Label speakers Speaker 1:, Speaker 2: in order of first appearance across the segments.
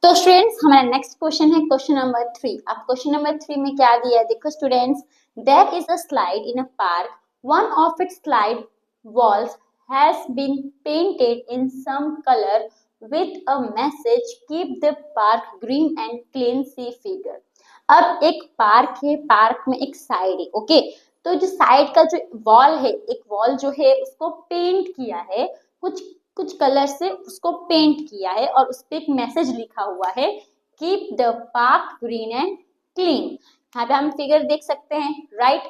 Speaker 1: तो स्टूडेंट्स हमारा next question है क्वेश्चन नंबर 3। अब क्वेश्चन नंबर 3 में क्या दिया है देखो students, there is a slide in a park, one of its slide walls has been painted in some colour with a message keep the park green and clean, see figure. अब एक park है, park में एक side है, okay. तो जो side का जो वॉल है, एक वॉल जो है उसको पेंट किया है, कुछ कुछ कलर से उसको पेंट किया है और उस पे एक मैसेज लिखा हुआ है, keep the park green and clean. यहाँ पे हम फिगर देख सकते हैं, right.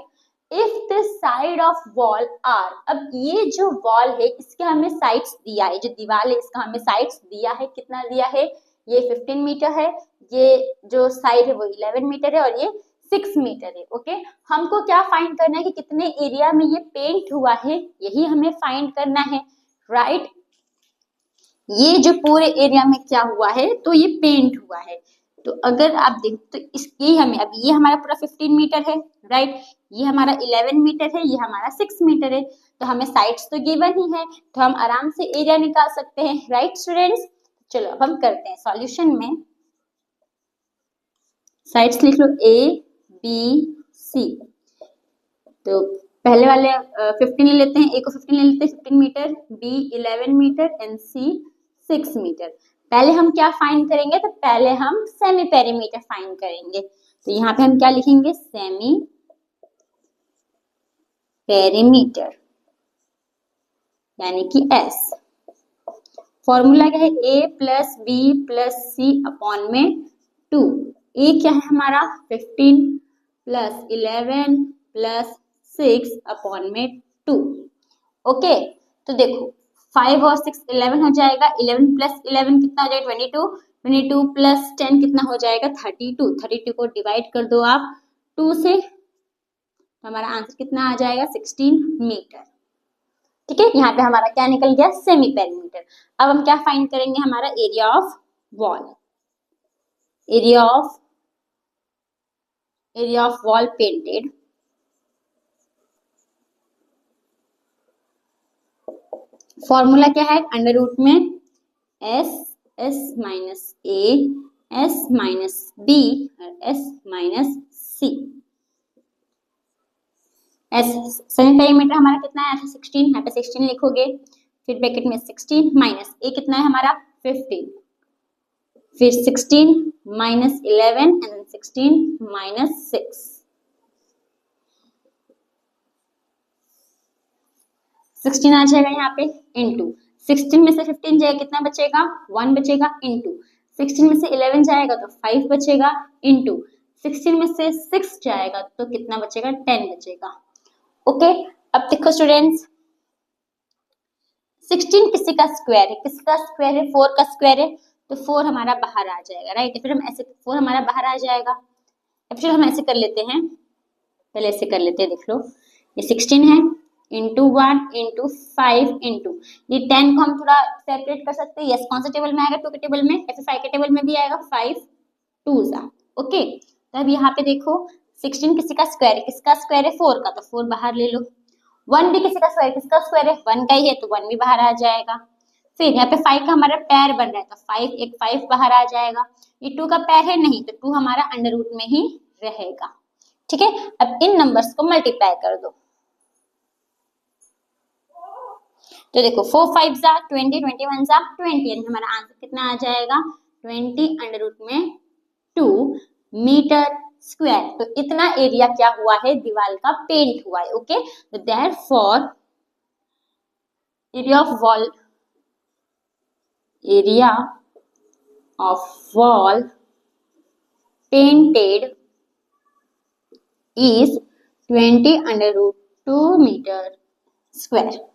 Speaker 1: If the side of wall are, अब ये जो वॉल है इसके हमें साइड्स दिया है, जो दीवार है इसका हमें साइड्स दिया है, कितना दिया है, ये 15 मीटर है, ये जो साइड है वो 11 मीटर है और ये 6 मीटर है, ओके। हमको क्या फाइंड करना है कि कितने एरिया में ये पेंट हुआ है, यही हमें फाइंड करना है, राइट। ये जो पूरे एरिया में क्या हुआ है, तो ये पेंट हुआ है। तो अगर आप देखो तो इसकी हमें, अब ये हमारा पूरा 15 मीटर है, राइट, ये हमारा 11 मीटर है, ये हमारा 6 मीटर है, तो हमें साइड्स तो गिवन ही है, तो हम आराम से एरिया निकाल सकते हैं, राइट स्टूडेंट्स। चलो अब हम करते हैं सॉल्यूशन में, साइड्स लिख लो ए बी सी। तो पहले वाले 15 ले लेते हैं, ए को 15 ले लेते हैं, 15 metre, B 11 metre and C 6 metre. पहले हम क्या फाइंड करेंगे, तो पहले हम सेमी पेरीमीटर फाइंड करेंगे। तो यहाँ पे हम क्या लिखेंगे, सेमी पेरीमीटर यानी कि एस। फॉर्मूला क्या है, ए प्लस बी प्लस सी अपॉन में 2। ए क्या है हमारा 15 प्लस 11 प्लस 6 अपॉन में 2, ओके। तो देखो 5 और 6 11 हो जाएगा, 11 प्लस 11 कितना हो जाएगा 22, 22 प्लस 10 कितना हो जाएगा 32, 32 को डिवाइड कर दो आप 2 से, तो हमारा आंसर कितना आ जाएगा 16 मीटर, ठीक है। यहाँ पे हमारा क्या निकल गया, सेमी पेरीमीटर। अब हम क्या फाइंड करेंगे, हमारा area of wall, area of wall painted, formula क्या है, अंडर रूट में S, S minus a, s minus B और S minus c. S semi perimeter हमारा कितना है, 16, यहाँ पे 16 लिखोगे, फिर ब्रैकेट में 16 माइनस ए कितना है हमारा 15, फिर 16 माइनस 11 एंड 16 माइनस 6, 16 आ जाएगा यहाँ पे इनटू 16 में से 15 जाएगा कितना बचेगा 1 बचेगा, इनटू 16 में से 11 जाएगा तो 5 बचेगा, इनटू 16 में से 6 जाएगा तो कितना बचेगा 10 बचेगा, ओके। अब देखो स्टूडेंट्स 16 किसी का स्क्वायर है, किसका स्क्वायर है 4 का स्क्वायर है, तो 4 हमारा बाहर आ जाएगा, राइट। फिर हम ऐसे 4 हमारा बाहर आ जाएगा, फिर हम ऐसे कर लेते हैं, पहले ऐसे कर लेते हैं, देख लो ये 16 है इंटू 1 इंटू 5 इंटू ये 10 को हम थोड़ा सेपरेट कर सकते हैं, यस कौन सा टेबल में आएगा 2 के टेबल में, ऐसे 5 के टेबल में भी आएगा, 5 2 जा, ओके। तो अब यहाँ पे देखो 16 किसी का स्क्वायर है, किसका स्क्वायर है 4 का, तो 4 बाहर ले लो, 1 भी किसी का स्क्वायर, किसका स्क्वायर है 1 का ही है तो 1 भी बाहर आ जाएगा, फिर यहाँ पे 5 का हमारा पैर बन रहा है तो 5 एक 5 बाहर आ जाएगा, ये 2 का पैर है नहीं तो 2 हमारा अंडर रूट में ही रहेगा, ठीक है। अब इन नंबर्स को मल्टीप्लाई कर दो, तो देखो 4 5 जा 20, 21 जा 20, यानी हमारा आंसर कितना आ जाएगा 20 अंडर रूट में 2 मीटर स्क्वायर। तो इतना एरिया क्या हुआ है, दीवार का पेंट हुआ है, ओके। तो therefore area of wall painted is 20 under root 2 metre square.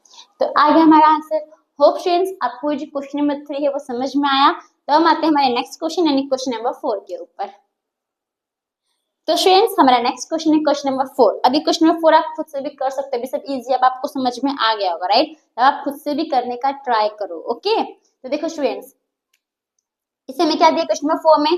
Speaker 1: तो आ गया हमारा आंसर। होप स्टूडेंट्स आपको जो क्वेश्चन नंबर 3 है वो समझ में आया। तो हम आते हैं हमारे नेक्स्ट क्वेश्चन यानी क्वेश्चन नंबर 4 के ऊपर। तो स्टूडेंट्स हमारा नेक्स्ट क्वेश्चन है क्वेश्चन नंबर 4। अभी क्वेश्चन नंबर 4 आप खुद से भी कर सकते हो, सब इजी, अब आपको समझ में आ गया होगा, राइट। अब आप खुद से भी करने का ट्राई करो, ओके। तो देखो स्टूडेंट्स इसे में क्या दिया क्वेश्चन नंबर 4 में,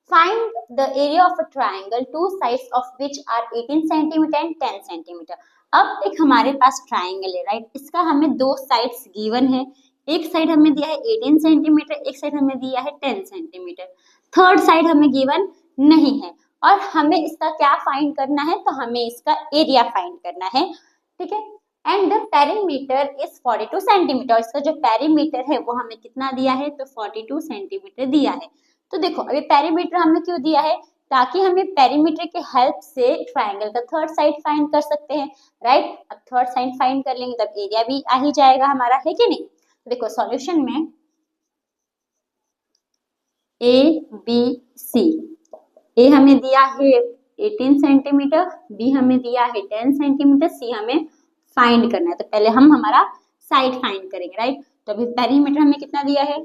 Speaker 1: find the area of a triangle two sides of which are 18 centimetre and 10 centimetre. अब एक हमारे पास ट्राइंगल है, राइट, इसका हमें 2 साइड्स गिवन है, एक साइड हमें दिया है 18 सेंटीमीटर, एक साइड हमें दिया है 10 सेंटीमीटर, थर्ड साइड हमें गिवन नहीं है और हमें इसका क्या फाइंड करना है, तो हमें इसका एरिया फाइंड करना है, ठीक है। And the perimeter is 42 centimetre, इसका जो पेरीमीटर है वो हमें कितना दिया है, तो 42 सेंटीमीटर दिया है। तो देखो अभी पेरीमीटर हमें क्यों दिया है, ताकि हमें पेरीमीटर के हेल्प से ट्राइंगल का थर्ड साइड फाइंड कर सकते हैं, राइट। अब थर्ड साइड फाइंड कर लेंगे तब एरिया भी आ ही जाएगा हमारा, है कि नहीं। तो देखो सॉल्यूशन में ए बी सी, ए हमें दिया है 18 सेंटीमीटर, बी हमें दिया है 10 सेंटीमीटर, सी हमें फाइंड करना है। तो पहले हम हमारा साइड फाइंड करेंगे, राइट। तो अभी पेरीमीटर हमें कितना दिया है,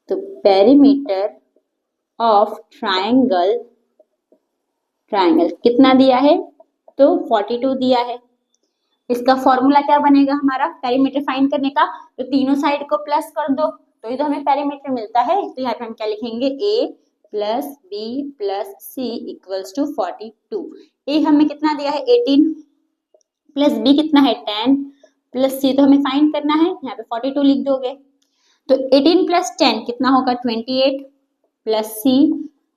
Speaker 1: तो पेरीमीटर ऑफ ट्राइंगल कितना दिया है, तो 42 दिया है। इसका फॉर्मूला क्या बनेगा हमारा पेरीमीटर फाइंड करने का, तो तीनों साइड को प्लस कर दो तो ये तो हमें पेरीमीटर मिलता है। तो यहाँ पे हम क्या लिखेंगे, a plus b plus c equals to 42। A हमें कितना दिया है 18 प्लस बी कितना है 10 प्लस सी तो हमें फाइंड करना है, यहाँ पे 42 लिख दोगे। तो 18 प्लस 10 कितना होगा 28 प्लस सी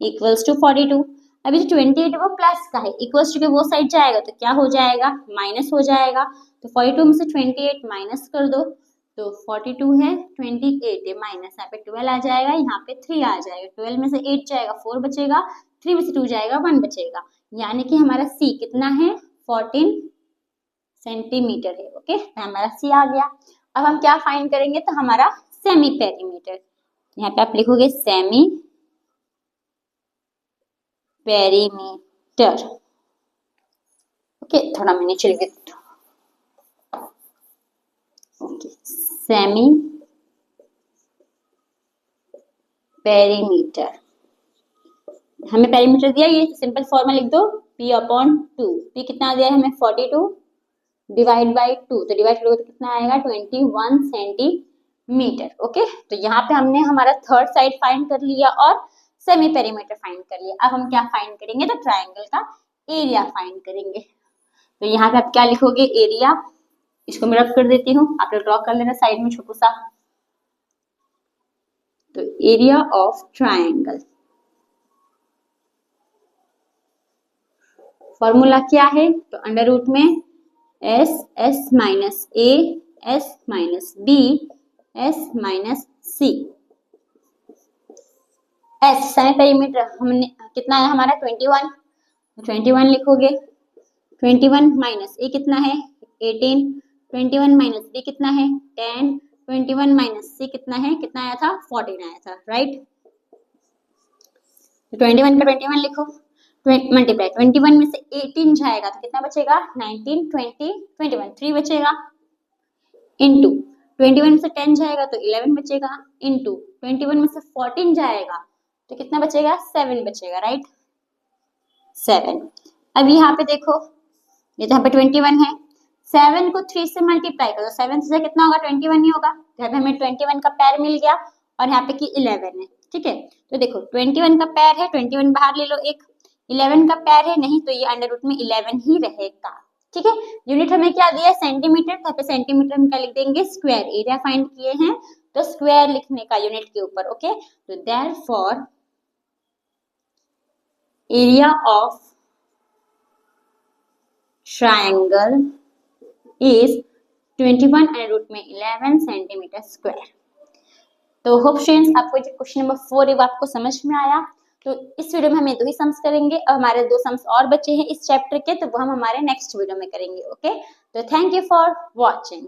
Speaker 1: इक्वल्स टू 42। अभी जो 28 वो प्लस का है, इक्वल्स टू के वो साइड जाएगा तो क्या हो जाएगा, माइनस हो जाएगा। तो 42 में से 28 माइनस कर दो तो 42 है, 28 है माइनस, यहाँ पे 12 आ जाएगा, यहाँ पे 3 आ जाएगा, 12 में से 8 जाएगा 4 बचेगा, 3 में से 2 जाएगा 1 बचेगा, यानी कि हमारा सी कितना है 14 सेंटीमीटर है। ओके, तो हमारा सी आ गया। अब हम क्या फाइंड करेंगे, तो हमारा सेमी पेरीमीटर, यहाँ पे आप लिखोगे सेमी पेरीमीटर। ओके, थोड़ा मैंने चल गया, ओके, सेमी पेरीमीटर, हमें पेरीमीटर दिया, ये सिंपल फॉर्मूला लिख दो p अपॉन 2, p कितना दिया है हमें 42 डिवाइड बाई 2, तो डिवाइड करोगे तो कितना आएगा 21 सेंटीमीटर। ओके, तो यहाँ पे हमने हमारा थर्ड साइड फाइंड कर लिया और सेमी पेरीमीटर फाइंड कर लिया। अब हम क्या फाइंड करेंगे, तो ट्राइंगल का एरिया फाइंड करेंगे। तो यहाँ पे आप क्या लिखोगे, एरिया, इसको मैं रफ कर देती हूँ, आप लोग ड्रॉ कर लेना साइड में छोटू सा। तो एरिया ऑफ ट्राइंगल, फॉर्मूला क्या है, तो अंडर रूट में s minus a s minus b s minus c. S semi perimeter हमने कितना है हमारा 21 लिखोगे, 21 माइनस ए कितना है 18, 21 माइनस बी कितना है 10, 21 माइनस सी कितना है, कितना आया था 14 आया था, राइट। 21 का 21 लिखो, मल्टीप्लाई 21 में से 18 जाएगा तो कितना बचेगा 19, 20, 21 3 बचेगा, इंटू 21 में से 10 जाएगा तो 11 बचेगा, इंटू 21 में से 14 जाएगा तो कितना बचेगा 7 बचेगा, राइट 7। अब यहाँ पे देखो, ये तो यहाँ पे 21 है, 7 को 3 से मल्टीप्लाई करो, 7 से कितना होगा 21 ही होगा, यहाँ पे हमें 21 का पैर मिल गया और यहाँ पे की 11 है, ठीक है। तो देखो 21 का पैर है, 21 बाहर ले लो, एक 11 का पैर है, नहीं तो ये अंडर रूट में 11 ही रहेगा, ठीक है। यूनिट हमें क्या दिया है सेंटीमीटर, तो पे सेंटीमीटर हम क्या लिख देंगे स्क्वायर, एरिया फाइंड किए हैं तो स्क्वायर लिखने का यूनिट के ऊपर, ओके। तो therefore area of triangle is 21 under root में 11 सेंटीमीटर स्क्वायर। तो होप स्टूडेंट्स आपको जो क्वेश्चन नंबर 4 है वो आपको समझ में आया। तो इस वीडियो में हम 2 ही सम्स करेंगे और हमारे 2 सम्स और बचे हैं इस चैप्टर के, तो वो हम हमारे नेक्स्ट वीडियो में करेंगे, ओके। तो थैंक यू फॉर वॉचिंग।